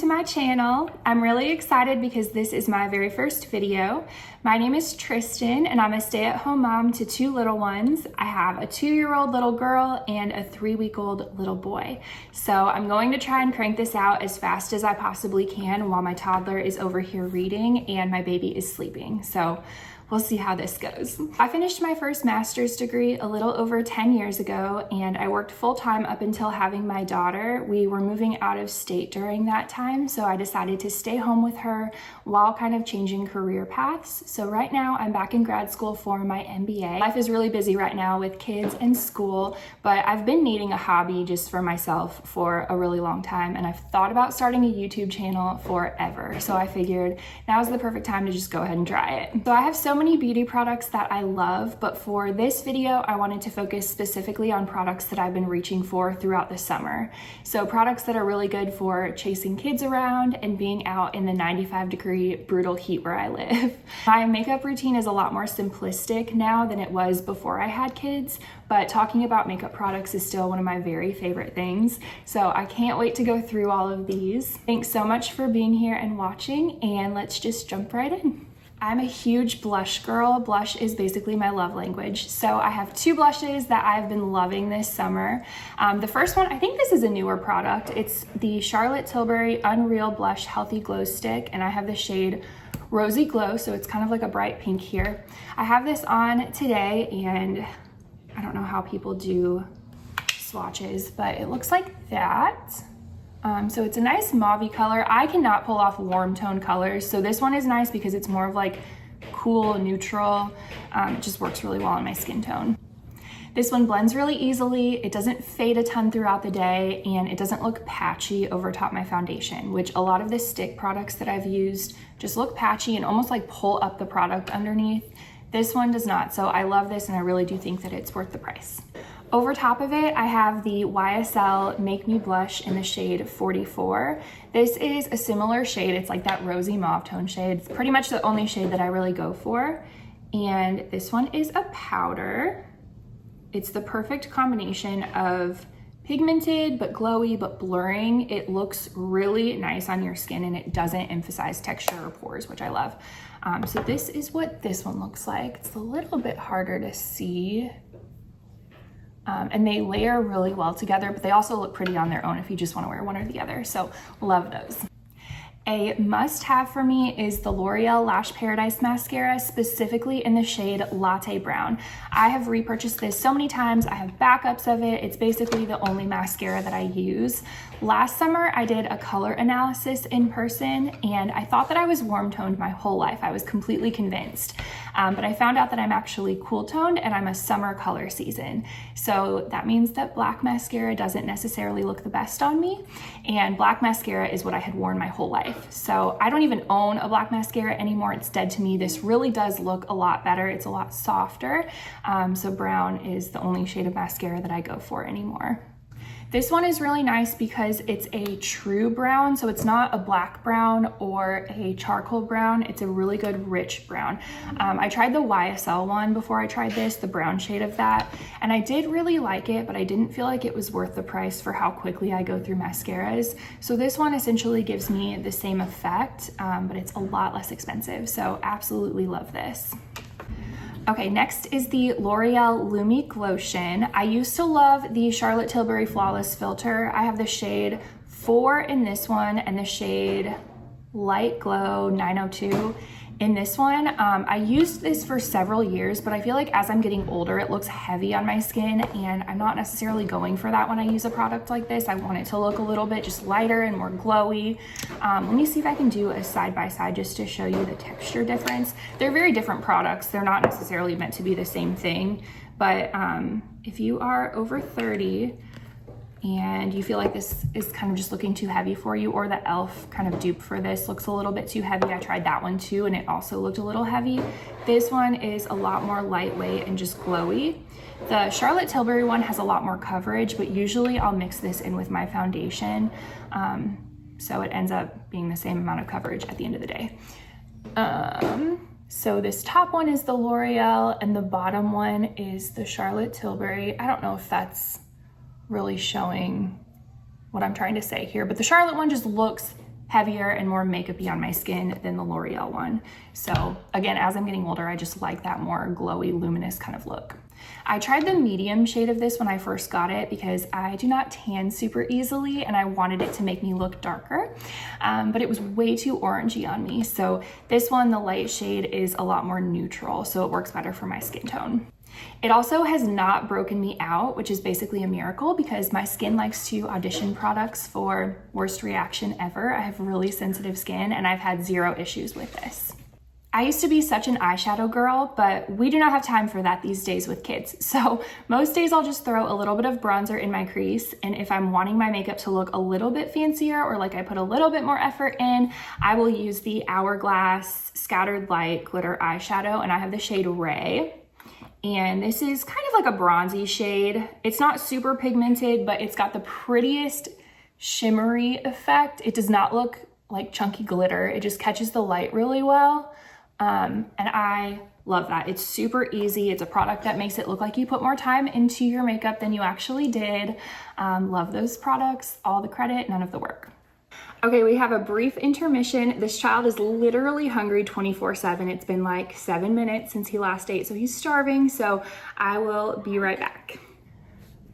to my channel. I'm really excited because this is my very first video. My name is Tristan and I'm a stay-at-home mom to two little ones. I have a 2-year-old little girl and a 3-week-old little boy. So I'm going to try and crank this out as fast as I possibly can while my toddler is over here reading and my baby is sleeping. So we'll see how this goes. I finished my first master's degree a little over 10 years ago, and I worked full-time up until having my daughter. We were moving out of state during that time, so I decided to stay home with her while kind of changing career paths. So right now I'm back in grad school for my MBA. Life is really busy right now with kids and school, but I've been needing a hobby just for myself for a really long time, and I've thought about starting a YouTube channel forever. So I figured now's the perfect time to just go ahead and try it. So I have so many beauty products that I love, but for this video I wanted to focus specifically on products that I've been reaching for throughout the summer. So products that are really good for chasing kids around and being out in the 95-degree brutal heat where I live. My makeup routine is a lot more simplistic now than it was before I had kids, but talking about makeup products is still one of my very favorite things. So I can't wait to go through all of these. Thanks so much for being here and watching, and let's just jump right in. I'm a huge blush girl. Blush is basically my love language. So I have two blushes that I've been loving this summer. The first one, I think this is a newer product. It's the Charlotte Tilbury Unreal Blush Healthy Glow Stick, and I have the shade Rosy Glow, so it's kind of like a bright pink here. I have this on today, and I don't know how people do swatches, but it looks like that. So it's a nice mauve color. I cannot pull off warm tone colors, so this one is nice because it's more of like cool, neutral. It just works really well on my skin tone. This one blends really easily. It doesn't fade a ton throughout the day, and it doesn't look patchy over top my foundation, which a lot of the stick products that I've used just look patchy and almost like pull up the product underneath. This one does not, so I love this and I really do think that it's worth the price. Over top of it, I have the YSL Make Me Blush in the shade 44. This is a similar shade. It's like that rosy mauve tone shade. It's pretty much the only shade that I really go for. And this one is a powder. It's the perfect combination of pigmented but glowy but blurring. It looks really nice on your skin and it doesn't emphasize texture or pores, which I love. So this is what this one looks like. It's a little bit harder to see. And they layer really well together, but they also look pretty on their own if you just want to wear one or the other. So love those. A must-have for me is the L'Oreal Lash Paradise Mascara, specifically in the shade Latte Brown. I have repurchased this so many times. I have backups of it. It's basically the only mascara that I use. Last summer, I did a color analysis in person, and I thought that I was warm-toned my whole life. I was completely convinced. But I found out that I'm actually cool-toned and I'm a summer color season. So that means that black mascara doesn't necessarily look the best on me, and black mascara is what I had worn my whole life. So I don't even own a black mascara anymore. It's dead to me. This really does look a lot better. It's a lot softer. So brown is the only shade of mascara that I go for anymore. This one is really nice because it's a true brown, so it's not a black brown or a charcoal brown. It's a really good rich brown. I tried the YSL one before I tried this, the brown shade of that, and I did really like it, but I didn't feel like it was worth the price for how quickly I go through mascaras. So this one essentially gives me the same effect, but it's a lot less expensive, so absolutely love this. Okay, next is the L'Oreal Lumi Glotion. I used to love the Charlotte Tilbury Flawless Filter. I have the shade 4 in this one and the shade Light Glow 902 in this one. I used this for several years, but I feel like as I'm getting older, it looks heavy on my skin, and I'm not necessarily going for that when I use a product like this. I want it to look a little bit just lighter and more glowy. Let me see if I can do a side-by-side just to show you the texture difference. They're very different products. They're not necessarily meant to be the same thing, but if you are over 30, and you feel like this is kind of just looking too heavy for you, or the e.l.f. kind of dupe for this looks a little bit too heavy. I tried that one too, and it also looked a little heavy. This one is a lot more lightweight and just glowy. The Charlotte Tilbury one has a lot more coverage, but usually I'll mix this in with my foundation. So it ends up being the same amount of coverage at the end of the day. So this top one is the L'Oreal, and the bottom one is the Charlotte Tilbury. I don't know if that's really showing what I'm trying to say here, but the Charlotte one just looks heavier and more makeup-y on my skin than the L'Oreal one. So again, as I'm getting older, I just like that more glowy, luminous kind of look. I tried the medium shade of this when I first got it because I do not tan super easily and I wanted it to make me look darker, but it was way too orangey on me. So this one, the light shade, is a lot more neutral, so it works better for my skin tone. It also has not broken me out, which is basically a miracle because my skin likes to audition products for worst reaction ever. I have really sensitive skin and I've had zero issues with this. I used to be such an eyeshadow girl, but we do not have time for that these days with kids. So most days I'll just throw a little bit of bronzer in my crease. And if I'm wanting my makeup to look a little bit fancier or like I put a little bit more effort in, I will use the Hourglass Scattered Light Glitter Eyeshadow, and I have the shade Ray. And this is kind of like a bronzy shade. It's not super pigmented, but it's got the prettiest shimmery effect. It does not look like chunky glitter. It just catches the light really well. And I love that. It's super easy. It's a product that makes it look like you put more time into your makeup than you actually did. Love those products. All the credit, none of the work. Okay, we have a brief intermission. This child is literally hungry 24/7. It's been like 7 minutes since he last ate, so he's starving, so I will be right back.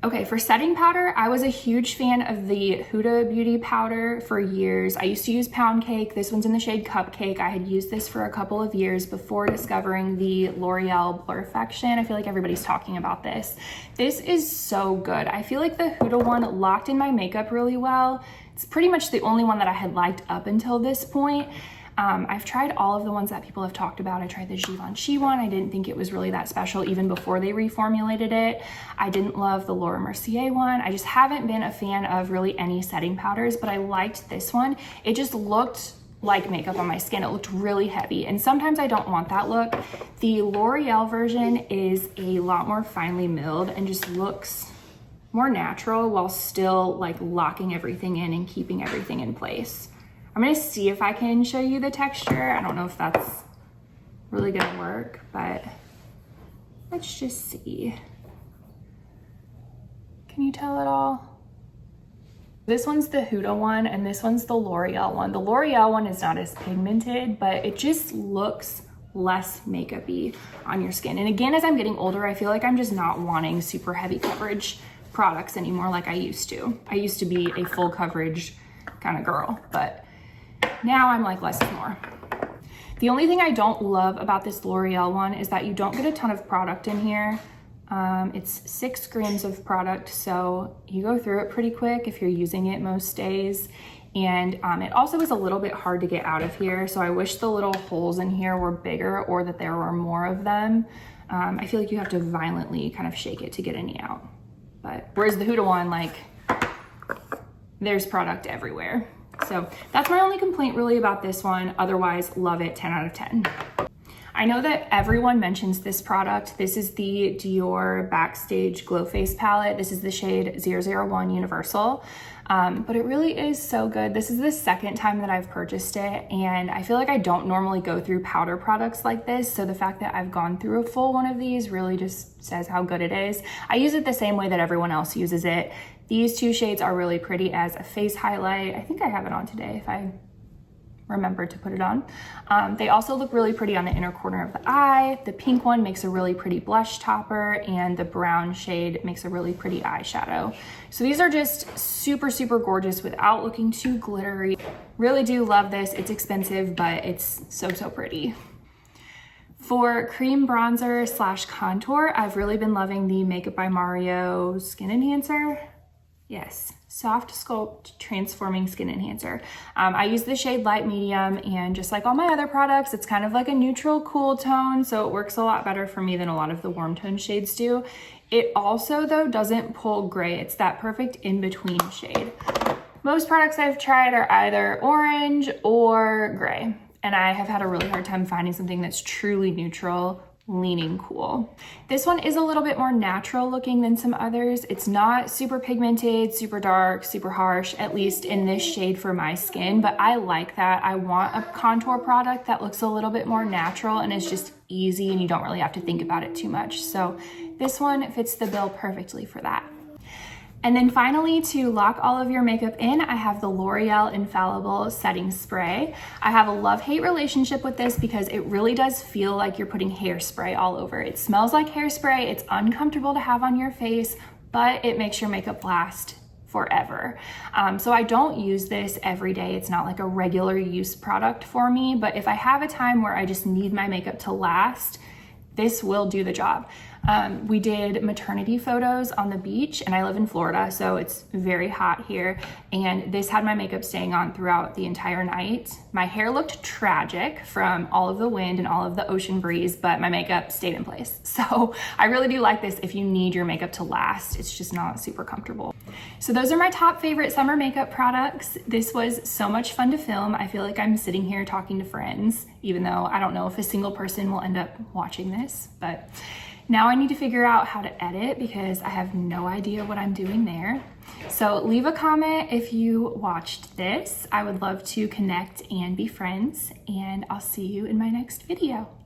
Okay, for setting powder, I was a huge fan of the Huda Beauty powder for years. I used to use Pound Cake. This one's in the shade Cupcake. I had used this for a couple of years before discovering the L'Oreal Blurfaction. I feel like everybody's talking about this. This is so good. I feel like the Huda one locked in my makeup really well. It's pretty much the only one that I had liked up until this point. I've tried all of the ones that people have talked about. I tried the Givenchy one. I didn't think it was really that special even before they reformulated it. I didn't love the Laura Mercier one. I just haven't been a fan of really any setting powders, but I liked this one. It just looked like makeup on my skin. It looked really heavy, and sometimes I don't want that look. The L'Oreal version is a lot more finely milled and just looks more natural while still like locking everything in and keeping everything in place. I'm gonna see if I can show you the texture. I don't know if that's really gonna work, but let's just see. Can you tell at all? This one's the Huda one and this one's the L'Oreal one. The L'Oreal one is not as pigmented, but it just looks less makeup-y on your skin. And again, as I'm getting older, I feel like I'm just not wanting super heavy coverage products anymore like I used to. I used to be a full coverage kind of girl, but now I'm like less is more. The only thing I don't love about this L'Oreal one is that you don't get a ton of product in here. It's 6 grams of product, so you go through it pretty quick if you're using it most days. And it also is a little bit hard to get out of here, so I wish the little holes in here were bigger or that there were more of them. I feel like you have to violently kind of shake it to get any out. But whereas the Huda one, like, there's product everywhere. So that's my only complaint really about this one. Otherwise, love it, 10 out of 10. I know that everyone mentions this product. This is the Dior Backstage Glow Face Palette. This is the shade 001 Universal. But it really is so good. This is the second time that I've purchased it, and I feel like I don't normally go through powder products like this, so the fact that I've gone through a full one of these really just says how good it is. I use it the same way that everyone else uses it. These 2 shades are really pretty as a face highlight. I think I have it on today if I remember to put it on. They also look really pretty on the inner corner of the eye. The pink one makes a really pretty blush topper, and the brown shade makes a really pretty eyeshadow. So these are just super, super gorgeous without looking too glittery. Really do love this. It's expensive, but it's so, so pretty. For cream bronzer / contour, I've really been loving the Makeup by Mario Skin Enhancer. Yes, Soft Sculpt Transforming Skin Enhancer. I use the shade Light Medium, and just like all my other products, it's kind of like a neutral cool tone, so it works a lot better for me than a lot of the warm tone shades do. It also, though, doesn't pull gray. It's that perfect in-between shade. Most products I've tried are either orange or gray, and I have had a really hard time finding something that's truly neutral, leaning cool. This one is a little bit more natural looking than some others. It's not super pigmented, super dark, super harsh, at least in this shade for my skin, but I like that. I want a contour product that looks a little bit more natural and is just easy and you don't really have to think about it too much. So this one fits the bill perfectly for that. And then finally, to lock all of your makeup in, I have the L'Oreal Infallible Setting Spray. I have a love-hate relationship with this because it really does feel like you're putting hairspray all over. It smells like hairspray, it's uncomfortable to have on your face, but it makes your makeup last forever. So I don't use this every day. It's not like a regular use product for me, but if I have a time where I just need my makeup to last, this will do the job. We did maternity photos on the beach, and I live in Florida, so it's very hot here, and this had my makeup staying on throughout the entire night. My hair looked tragic from all of the wind and all of the ocean breeze, but my makeup stayed in place. So I really do like this if you need your makeup to last. It's just not super comfortable. So those are my top favorite summer makeup products. This was so much fun to film. I feel like I'm sitting here talking to friends, even though I don't know if a single person will end up watching this, but now I need to figure out how to edit because I have no idea what I'm doing there. So leave a comment if you watched this. I would love to connect and be friends, and I'll see you in my next video.